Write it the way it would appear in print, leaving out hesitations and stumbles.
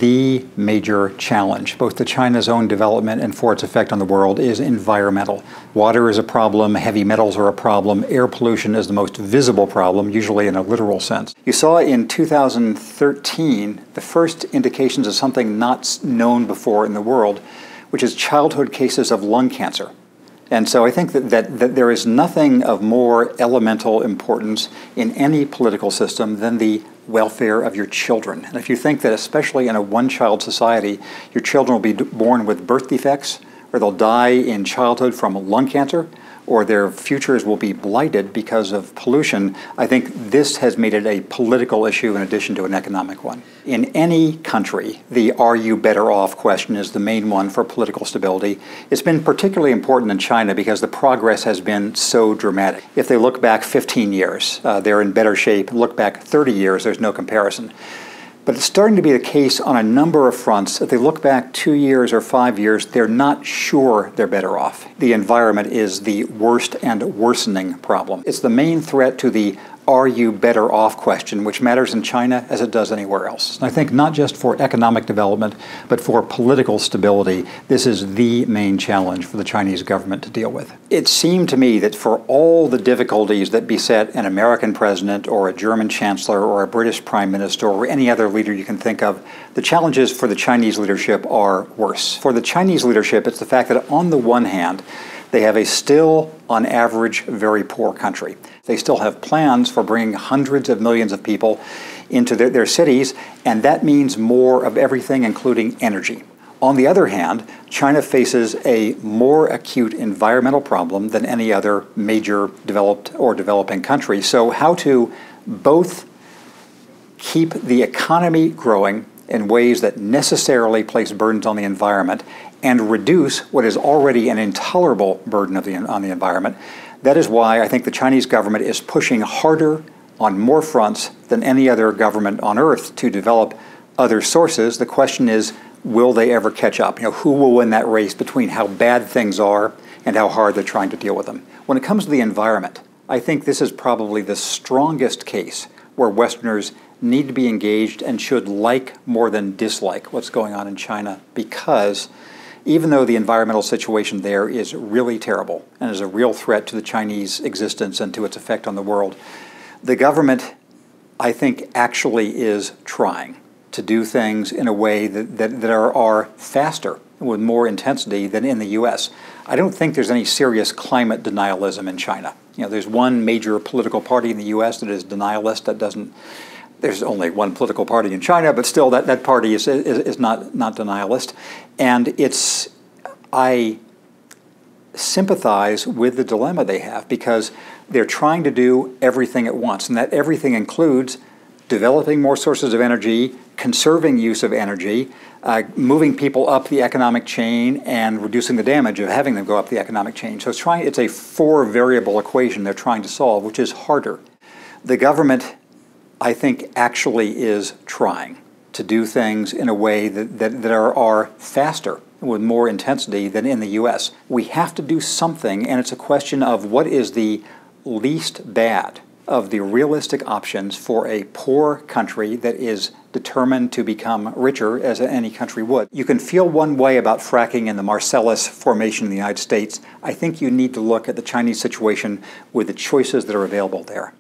the major challenge, both to China's own development and for its effect on the world, is environmental. Water is a problem, heavy metals are a problem, air pollution is the most visible problem, usually in a literal sense. You saw in 2013 the first indications of something not known before in the world, which is childhood cases of lung cancer. And so I think that there is nothing of more elemental importance in any political system than the welfare of your children. And if you think that especially in a one-child society, your children will be born with birth defects, or they'll die in childhood from lung cancer, or their futures will be blighted because of pollution, I think this has made it a political issue in addition to an economic one. In any country, the "are you better off" question is the main one for political stability. It's been particularly important in China because the progress has been so dramatic. If they look back 15 years, they're in better shape. Look back 30 years, there's no comparison. But it's starting to be the case on a number of fronts. If they look back 2 years or 5 years, they're not sure they're better off. The environment is the worst and worsening problem. It's the main threat to the "are you better off" question, which matters in China as it does anywhere else. And I think not just for economic development, but for political stability, this is the main challenge for the Chinese government to deal with. It seemed to me that for all the difficulties that beset an American president or a German chancellor or a British prime minister or any other leader you can think of, the challenges for the Chinese leadership are worse. For the Chinese leadership, it's the fact that on the one hand, they have a still, on average, very poor country. They still have plans for bringing hundreds of millions of people into their cities, and that means more of everything, including energy. On the other hand, China faces a more acute environmental problem than any other major developed or developing country. So how to both keep the economy growing in ways that necessarily place burdens on the environment and reduce what is already an intolerable burden on the environment. That is why I think the Chinese government is pushing harder on more fronts than any other government on earth to develop other sources. The question is, will they ever catch up? Who will win that race between how bad things are and how hard they're trying to deal with them? When it comes to the environment, I think this is probably the strongest case where Westerners need to be engaged and should like more than dislike what's going on in China, because even though the environmental situation there is really terrible and is a real threat to the Chinese existence and to its effect on the world, the government, I think, actually is trying to do things in a way that are faster, with more intensity than in the U.S. I don't think there's any serious climate denialism in China. There's one major political party in the U.S. that is denialist, that doesn't. There's only one political party in China, but still that party is not denialist. And I sympathize with the dilemma they have, because they're trying to do everything at once. And that everything includes developing more sources of energy, conserving use of energy, moving people up the economic chain, and reducing the damage of having them go up the economic chain. So it's a 4-variable equation they're trying to solve, which is harder. The government, I think, actually is trying to do things in a way that are faster, with more intensity than in the U.S. We have to do something, and it's a question of what is the least bad of the realistic options for a poor country that is determined to become richer, as any country would. You can feel one way about fracking in the Marcellus Formation in the United States. I think you need to look at the Chinese situation with the choices that are available there.